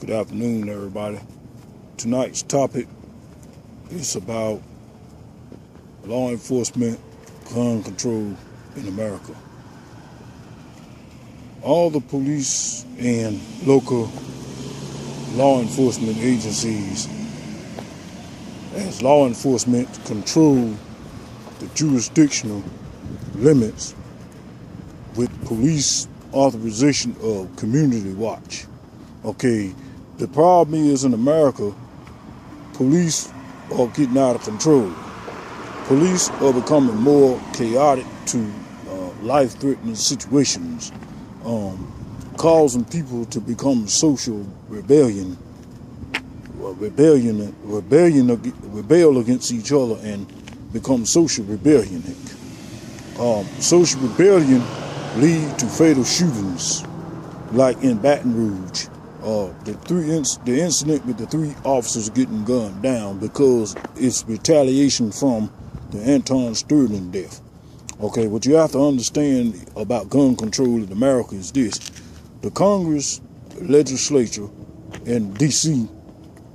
Good afternoon, everybody. Tonight's topic is about law enforcement, gun control in America. All the police and local law enforcement agencies, as law enforcement, control the jurisdictional limits with police authorization of community watch. Okay, the problem is in America, police are getting out of control. Police are becoming more chaotic to life-threatening situations, causing people to become social rebel against each other and become social rebellionic. Social rebellion lead to fatal shootings, like in Baton Rouge. The incident with the 3 officers getting gunned down because it's retaliation from the Anton Sterling death. Okay, what you have to understand about gun control in America is this. The Congress, legislature, and D.C.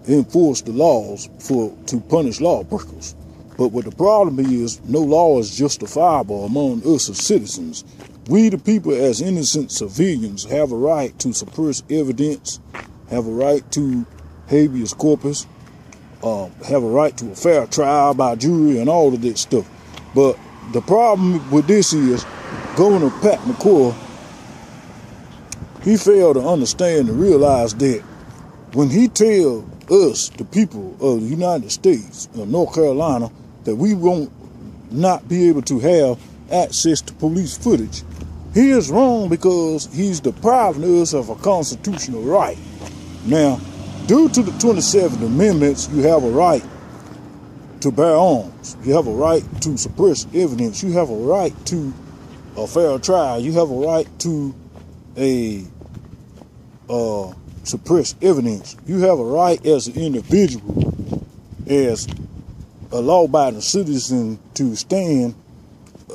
enforce the laws to punish lawbreakers. But what the problem is, no law is justifiable among us as citizens. We, the people, as innocent civilians, have a right to suppress evidence, have a right to habeas corpus, have a right to a fair trial by jury and all of that stuff. But the problem with this is Governor Pat McCoy, he failed to understand and realize that when he tell us, the people of the United States, of North Carolina, that we won't not be able to have access to police footage, he is wrong because he's depriving us of a constitutional right. Now, due to the 27th Amendments, you have a right to bear arms. You have a right to suppress evidence. You have a right to a fair trial. You have a right to suppress evidence. You have a right as an individual, as a law-abiding citizen, to stand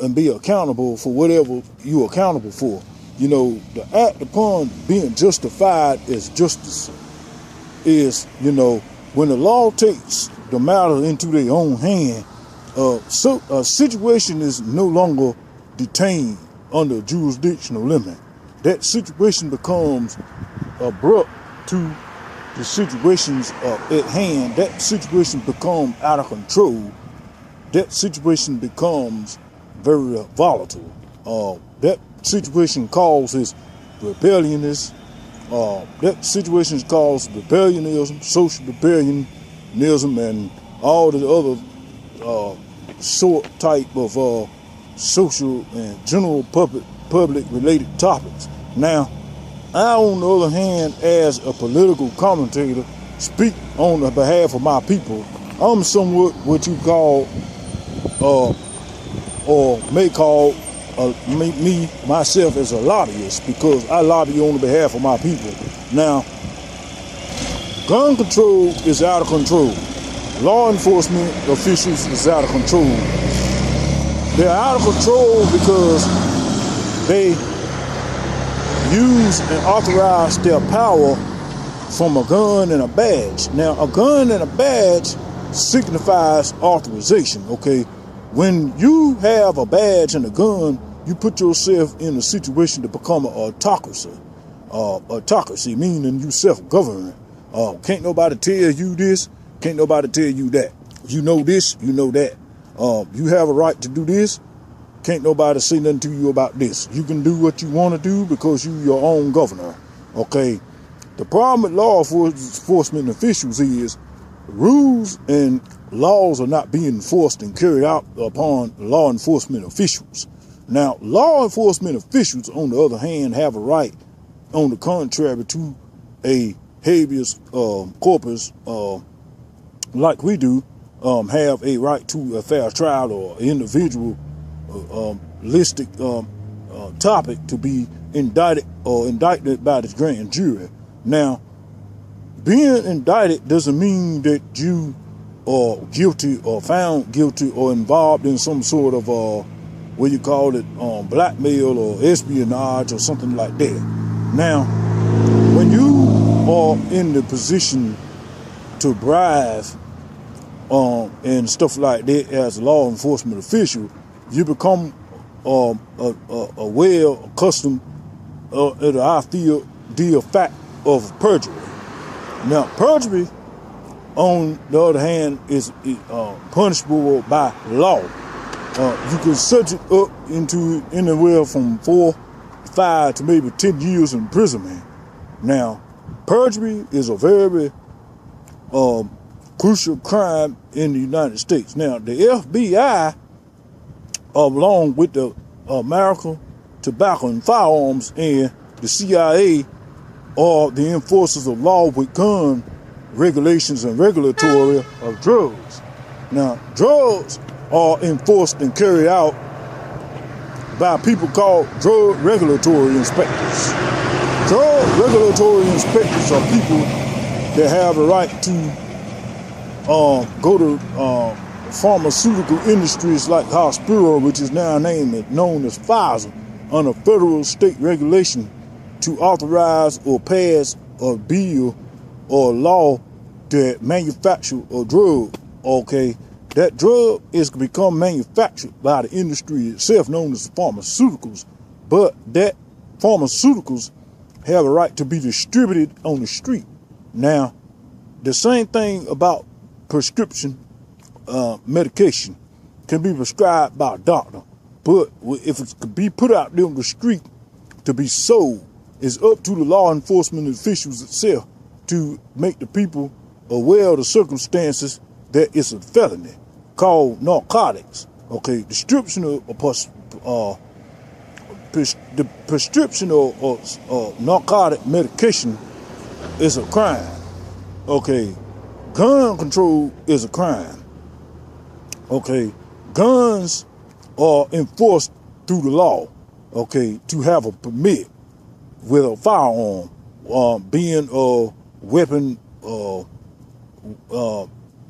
and be accountable for whatever you're accountable for. You know, the act upon being justified as justice is, you know, when the law takes the matter into their own hand, so a situation is no longer detained under a jurisdictional limit. That situation becomes abrupt to the situations at hand. That situation becomes out of control. That situation becomes very volatile. That situation causes rebelliousness. That situation causes rebellionism, social rebellionism, and all the other sort type of social and general public related topics. Now, I, on the other hand, as a political commentator, speak on the behalf of my people. I'm somewhat what you call, or may call, myself as a lobbyist, because I lobby on the behalf of my people. Now, gun control is out of control. Law enforcement officials is out of control. They're out of control because they use and authorize their power from a gun and a badge. Now, a gun and a badge signifies authorization, okay? When you have a badge and a gun, you put yourself in a situation to become an autocracy. Autocracy meaning you self-government. Can't nobody tell you this, can't nobody tell you that. You know this, you know that. You have a right to do this, can't nobody say nothing to you about this. You can do what you want to do because you're your own governor, okay? The problem with law enforcement officials is rules and laws are not being enforced and carried out upon law enforcement officials. Now, law enforcement officials, on the other hand, have a right, on the contrary to a habeas corpus, like we do, have a right to a fair trial or individual listed topic to be indicted by the grand jury. Now, being indicted doesn't mean that you are guilty or found guilty or involved in some sort of what you call it, blackmail or espionage or something like that. Now, when you are in the position to bribe and stuff like that as a law enforcement official, you become aware, accustomed to I feel the fact of perjury. Now, perjury, on the other hand, is punishable by law. You can search it up into anywhere from 4, 5 to maybe 10 years imprisonment. Now, perjury is a very crucial crime in the United States. Now, the FBI, along with the American Tobacco and Firearms and the CIA, are the enforcers of law with gun regulations and regulatory of drugs. Now, drugs are enforced and carried out by people called drug regulatory inspectors. Drug regulatory inspectors are people that have a right to go to pharmaceutical industries like Hospital, which is now known as Pfizer, under federal state regulation to authorize or pass a bill or law that manufacture a drug. Okay, that drug is to become manufactured by the industry itself, known as pharmaceuticals, but that pharmaceuticals have a right to be distributed on the street. Now, the same thing about prescription medication can be prescribed by a doctor, but if it could be put out there on the street to be sold, it's up to the law enforcement officials itself to make the people aware of the circumstances that it's a felony called narcotics. Okay, the prescription of narcotic medication is a crime. Okay, gun control is a crime. Okay, guns are enforced through the law. Okay, to have a permit with a firearm, being a weapon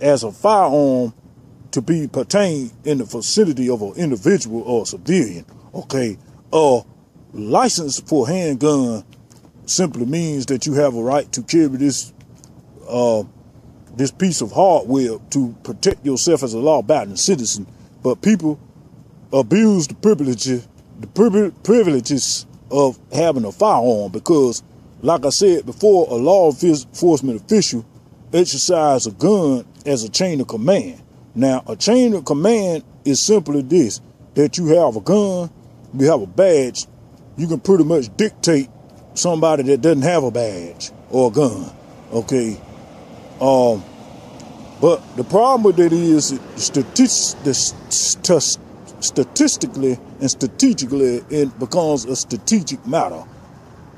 as a firearm to be pertained in the vicinity of an individual or civilian. Okay, license for handgun simply means that you have a right to carry this piece of hardware to protect yourself as a law-abiding citizen. But people abuse the privileges of having a firearm because, like I said before, a law enforcement official exercises a gun as a chain of command. Now, a chain of command is simply this, that you have a gun, you have a badge, you can pretty much dictate somebody that doesn't have a badge or a gun. Okay. But the problem with it is statistically and strategically, it becomes a strategic matter.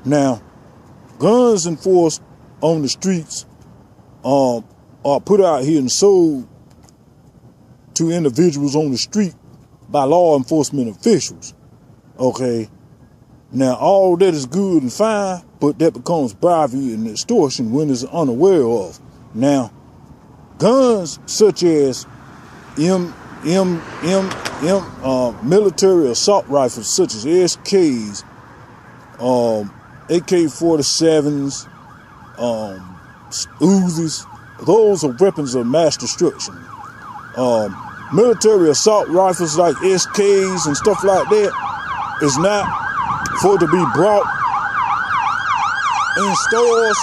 Now, guns enforced on the streets are put out here and sold to individuals on the street by law enforcement officials. Okay. Now, all that is good and fine, but that becomes bribery and extortion when it's unaware of. Now, guns such as military assault rifles such as SKs, AK-47s, Uzis, those are weapons of mass destruction. Military assault rifles like SKs and stuff like that is not for to be brought in stores.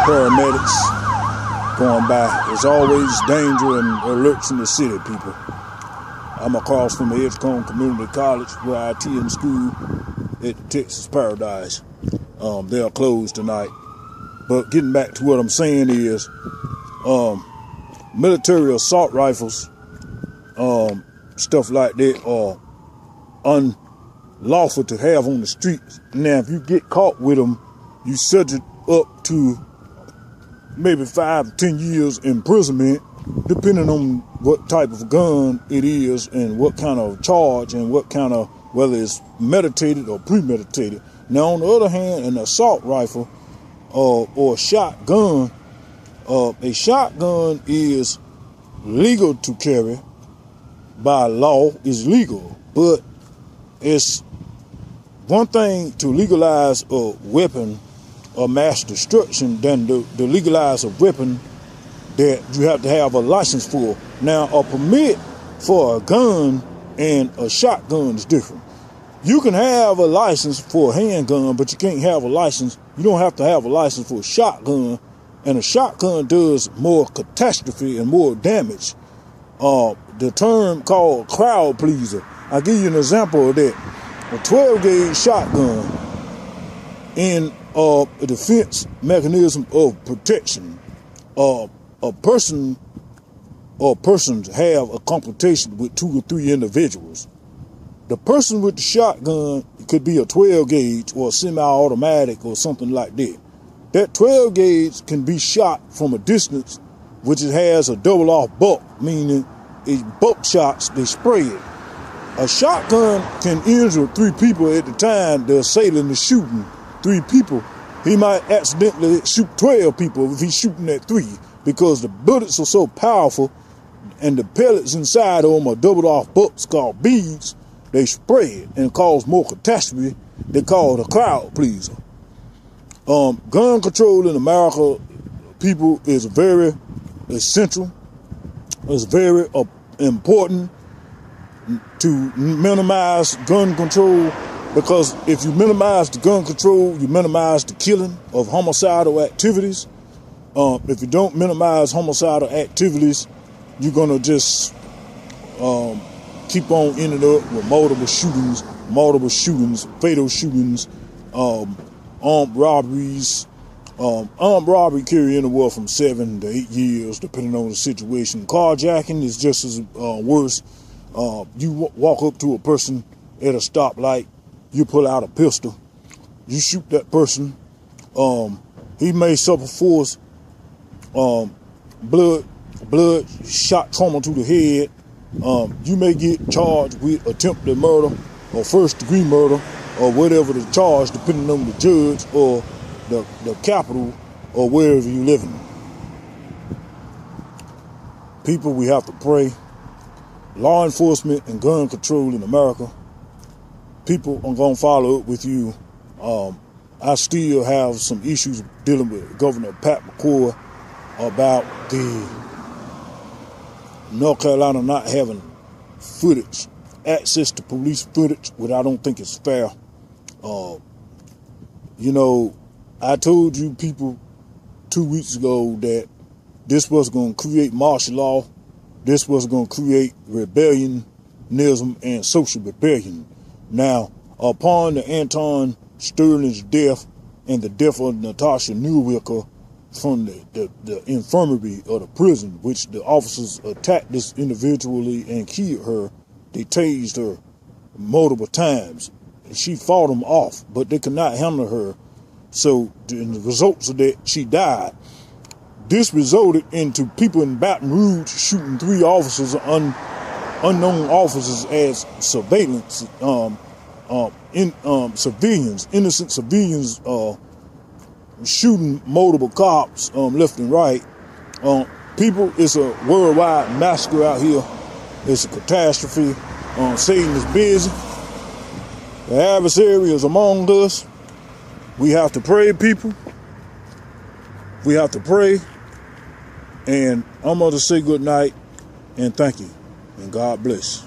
Paramedics going by. There's always danger and alerts in the city, people. I'm across from the Edgecombe Community College where I attend school at the Texas Paradise. They are closed tonight. But getting back to what I'm saying is, military assault rifles, stuff like that are unlawful to have on the streets. Now, if you get caught with them, you subject up to maybe 5 to 10 years imprisonment, depending on what type of gun it is and what kind of charge and what kind of, whether it's meditated or premeditated. Now, on the other hand, an assault rifle or a shotgun is legal to carry by law, is legal, but it's one thing to legalize a weapon of mass destruction than to legalize a weapon that you have to have a license for. Now, a permit for a gun and a shotgun is different. You can have a license for a handgun, but you can't have a license. You don't have to have a license for a shotgun, and a shotgun does more catastrophe and more damage. The term called crowd pleaser. I'll give you an example of that. A 12-gauge shotgun in a defense mechanism of protection. A person or persons have a confrontation with 2 or 3 individuals. The person with the shotgun could be a 12-gauge or a semi-automatic or something like that. That 12-gauge can be shot from a distance, which it has a double-off buck, meaning it's buckshots, they spread. A shotgun can injure 3 people at the time the assailant is shooting 3 people. He might accidentally shoot 12 people if he's shooting at 3, because the bullets are so powerful and the pellets inside of them are doubled-off bucks called beads. They spread and cause more catastrophe. They call it a crowd pleaser. Gun control in America, people, is very essential. It's very important to minimize gun control, because if you minimize the gun control, you minimize the killing of homicidal activities. If you don't minimize homicidal activities, you're gonna just keep on ending up with multiple shootings, fatal shootings, armed robberies. Armed robbery carry anywhere from 7 to 8 years, depending on the situation. Carjacking is just as worse. You walk up to a person at a stoplight, you pull out a pistol, you shoot that person. He may suffer force, blood shot trauma to the head. You may get charged with attempted murder or first-degree murder or whatever the charge, depending on the judge or the capital or wherever you live in. People, we have to pray. Law enforcement and gun control in America. People, I'm going to follow up with you. I still have some issues dealing with Governor Pat McCoy about the North Carolina not having footage, access to police footage, which I don't think is fair. I told you people 2 weeks ago that this was going to create martial law. This was going to create rebellionism and social rebellion. Now, upon the Anton Sterling's death and the death of Natasha Newwicker from the infirmary of the prison, which the officers attacked this individually and killed her, they tased her multiple times. And she fought them off, but they could not handle her. So, in the results of that, she died. This resulted into people in Baton Rouge shooting 3 officers, unknown officers, as surveillance, civilians, innocent civilians, shooting multiple cops left and right. People, it's a worldwide massacre out here. It's a catastrophe. Satan is busy. The adversary is among us. We have to pray, people. We have to pray. And I'm going to say good night and thank you. And God bless.